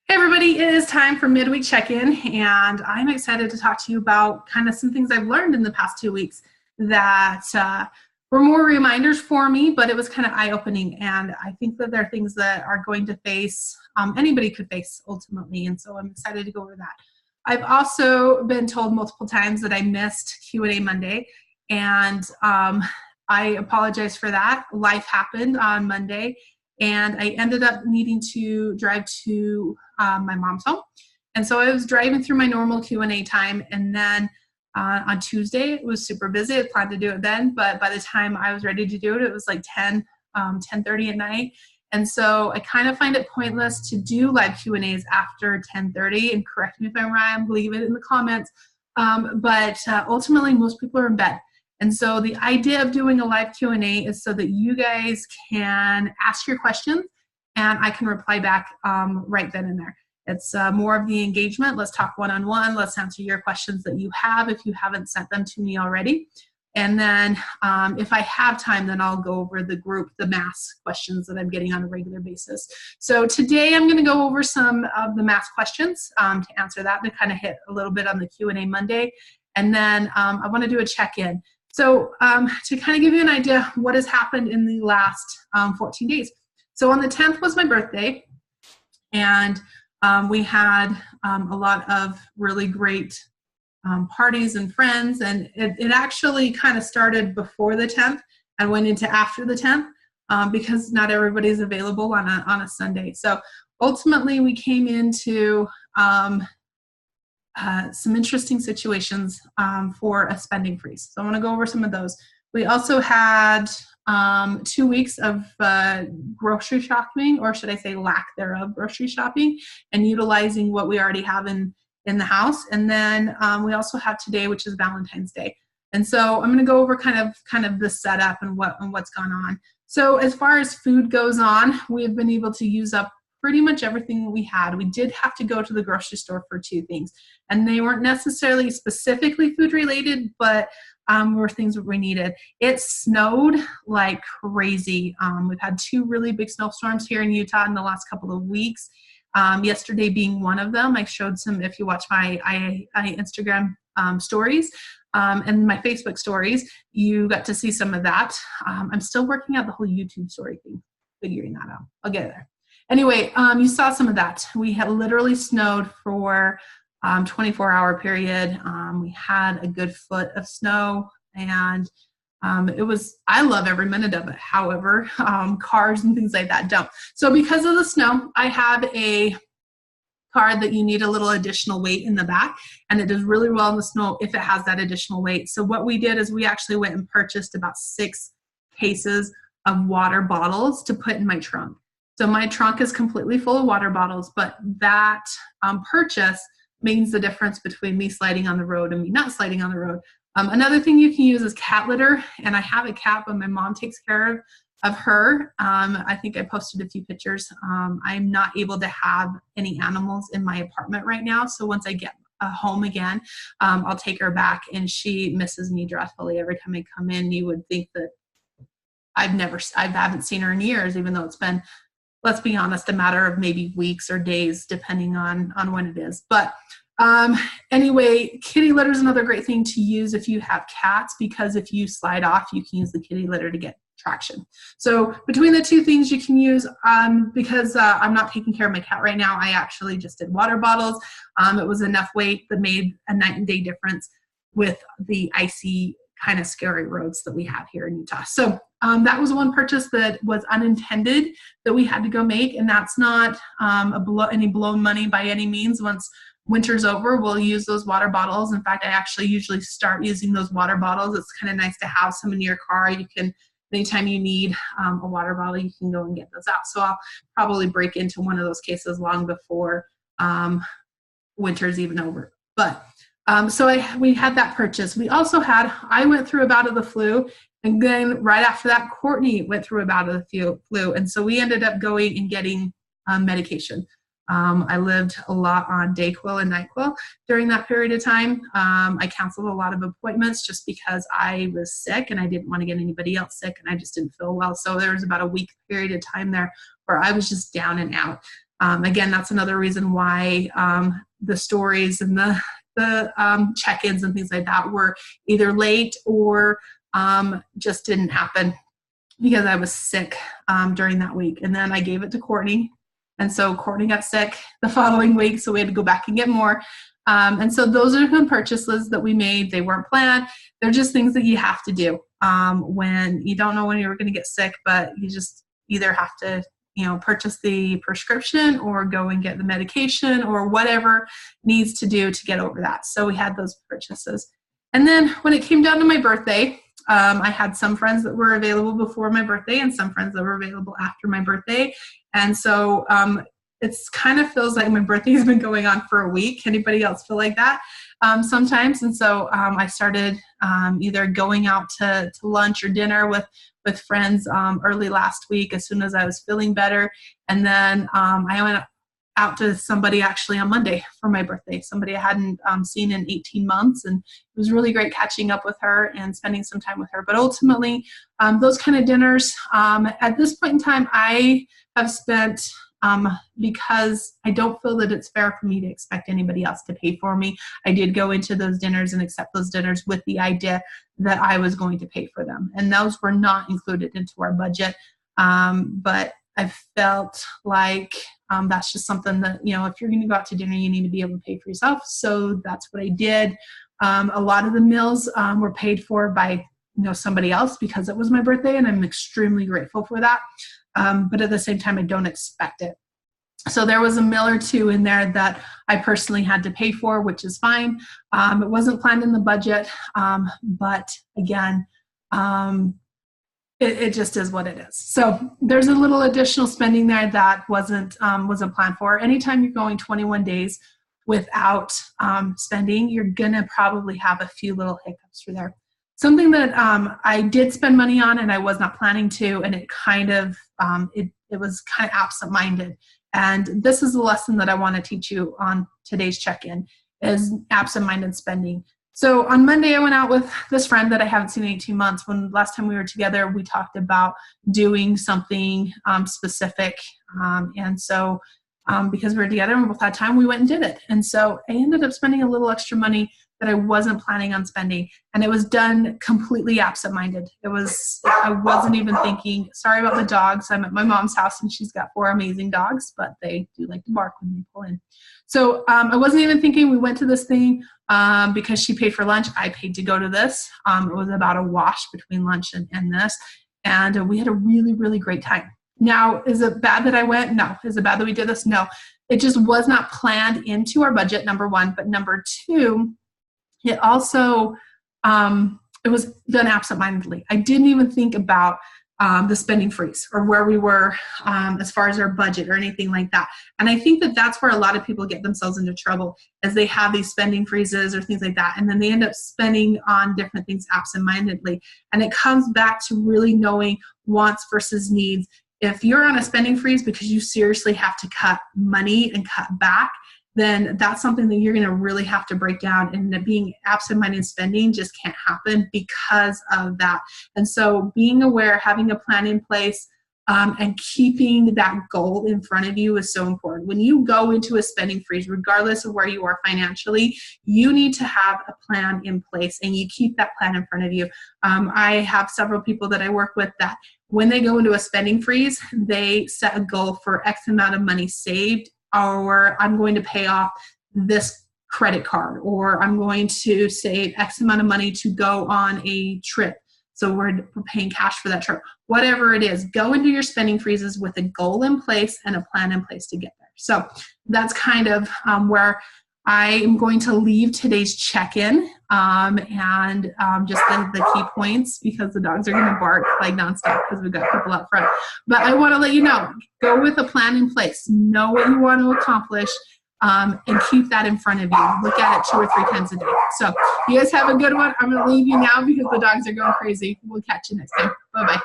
Hey everybody, it is time for midweek check-in, and I'm excited to talk to you about kind of some things I've learned in the past 2 weeks that were more reminders for me, but it was kind of eye-opening, and I think that there are things that are going to face, anybody could face ultimately, and so I'm excited to go over that. I've also been told multiple times that I missed Q&A Monday, and I apologize for that. Life happened on Monday, and I ended up needing to drive to my mom's home. And so I was driving through my normal Q&A time, and then on Tuesday, it was super busy. I planned to do it then, but by the time I was ready to do it, it was like 10:30 at night. And so I kind of find it pointless to do live Q&As after 10:30, and correct me if I'm wrong, leave it in the comments. But ultimately, most people are in bed. And so the idea of doing a live Q&A is so that you guys can ask your questions and I can reply back right then and there. It's more of the engagement. Let's talk one-on-one. Let's answer your questions that you have if you haven't sent them to me already. And then if I have time, then I'll go over the mass questions that I'm getting on a regular basis. So today I'm going to go over some of the mass questions to answer that, to kind of hit a little bit on the Q&A Monday. And then I want to do a check-in. So to kind of give you an idea of what has happened in the last 14 days. So on the 10th was my birthday, and we had a lot of really great parties and friends, and it actually kind of started before the 10th and went into after the 10th because not everybody's available on a Sunday. So ultimately we came into some interesting situations for a spending freeze. So I want to go over some of those. We also had 2 weeks of grocery shopping, or should I say lack thereof grocery shopping, and utilizing what we already have in the house. And then we also have today, which is Valentine's Day. And so I'm going to go over kind of the setup and what's gone on. So as far as food goes on, we've been able to use up pretty much everything that we had. We did have to go to the grocery store for two things, and they weren't necessarily specifically food related, but were things that we needed. It snowed like crazy. We've had two really big snowstorms here in Utah in the last couple of weeks. Yesterday being one of them. I showed some, if you watch my Instagram stories and my Facebook stories, you got to see some of that. I'm still working out the whole YouTube story thing, figuring that out. I'll get there. Anyway, you saw some of that. We had literally snowed for 24-hour period. We had a good foot of snow, and I love every minute of it. However, cars and things like that don't. So because of the snow, I have a car that you need a little additional weight in the back, and it does really well in the snow if it has that additional weight. So what we did is we actually went and purchased about 6 cases of water bottles to put in my trunk. So my trunk is completely full of water bottles, but that purchase means the difference between me sliding on the road and me not sliding on the road. Another thing you can use is cat litter, and I have a cat, but my mom takes care of her. I think I posted a few pictures. I'm not able to have any animals in my apartment right now, so once I get home again, I'll take her back, and she misses me dreadfully. Every time I come in, you would think that I haven't seen her in years, even though it's been, let's be honest, a matter of maybe weeks or days, depending on when it is. But anyway, kitty litter is another great thing to use if you have cats, because if you slide off, you can use the kitty litter to get traction. So between the two things you can use, because I'm not taking care of my cat right now, I actually just did water bottles. It was enough weight that made a night and day difference with the icy kind of scary roads that we have here in Utah. So that was one purchase that was unintended that we had to go make, and that's not any blown money by any means. Once winter's over, we'll use those water bottles. In fact, I actually usually start using those water bottles. It's kind of nice to have some in your car. You can, anytime you need a water bottle, you can go and get those out. So I'll probably break into one of those cases long before winter's even over. But so we had that purchase. We also I went through a bout of the flu, and then right after that, Courtney went through a bout of the flu. And so we ended up going and getting medication. I lived a lot on Dayquil and NyQuil during that period of time. I canceled a lot of appointments just because I was sick and I didn't want to get anybody else sick, and I just didn't feel well. So there was about a week period of time there where I was just down and out. Again, that's another reason why the stories and the check-ins and things like that were either late or just didn't happen because I was sick during that week. And then I gave it to Courtney. And so Courtney got sick the following week, so we had to go back and get more. And so those are some purchases that we made. They weren't planned. They're just things that you have to do when you don't know when you're going to get sick, but you just either have to, purchase the prescription or go and get the medication or whatever needs to do to get over that. So we had those purchases. And then when it came down to my birthday, I had some friends that were available before my birthday and some friends that were available after my birthday. And so it's kind of feels like my birthday has been going on for a week. Anybody else feel like that sometimes? And so I started either going out to lunch or dinner with friends early last week as soon as I was feeling better. And then I went out to somebody actually on Monday for my birthday, somebody I hadn't seen in 18 months. And it was really great catching up with her and spending some time with her. But ultimately, those kind of dinners, at this point in time, I have spent, because I don't feel that it's fair for me to expect anybody else to pay for me. I did go into those dinners and accept those dinners with the idea that I was going to pay for them. And those were not included into our budget. But I felt like that's just something that, if you're going to go out to dinner, you need to be able to pay for yourself. So that's what I did. A lot of the meals were paid for by somebody else because it was my birthday, and I'm extremely grateful for that. But at the same time, I don't expect it. So there was a meal or two in there that I personally had to pay for, which is fine. It wasn't planned in the budget, but again, it just is what it is. So there's a little additional spending there that wasn't planned for. Anytime you're going 21 days without spending, you're gonna probably have a few little hiccups through there. Something that I did spend money on and I was not planning to, and it kind of, it was kind of absent-minded. And this is the lesson that I want to teach you on today's check-in, is absent-minded spending. So on Monday, I went out with this friend that I haven't seen in 18 months. When last time we were together, we talked about doing something specific. And so because we were together and we both had time, we went and did it. And so I ended up spending a little extra money that I wasn't planning on spending. And it was done completely absent-minded. I wasn't even thinking, sorry about the dogs. I'm at my mom's house and she's got 4 amazing dogs, but they do like to bark when they pull in. So I wasn't even thinking. We went to this thing because she paid for lunch. I paid to go to this. It was about a wash between lunch and this. And we had a really, really great time. Now, is it bad that I went? No. Is it bad that we did this? No. It just was not planned into our budget, number one. But number two, it also, it was done absent-mindedly. I didn't even think about the spending freeze or where we were as far as our budget or anything like that. And I think that that's where a lot of people get themselves into trouble, as they have these spending freezes or things like that. And then they end up spending on different things absent-mindedly. And it comes back to really knowing wants versus needs. If you're on a spending freeze because you seriously have to cut money and cut back, then that's something that you're going to really have to break down. And being absent-minded spending just can't happen because of that. And so being aware, having a plan in place, and keeping that goal in front of you is so important. When you go into a spending freeze, regardless of where you are financially, you need to have a plan in place, and you keep that plan in front of you. I have several people that I work with that when they go into a spending freeze, they set a goal for X amount of money saved, or I'm going to pay off this credit card, or I'm going to save X amount of money to go on a trip. So we're paying cash for that trip. Whatever it is, go into your spending freezes with a goal in place and a plan in place to get there. So that's kind of where I am going to leave today's check-in and just the key points, because the dogs are going to bark like nonstop because we've got people out front. But I want to let you know, go with a plan in place. Know what you want to accomplish and keep that in front of you. Look at it 2 or 3 times a day. So you guys have a good one. I'm going to leave you now because the dogs are going crazy. We'll catch you next time. Bye-bye.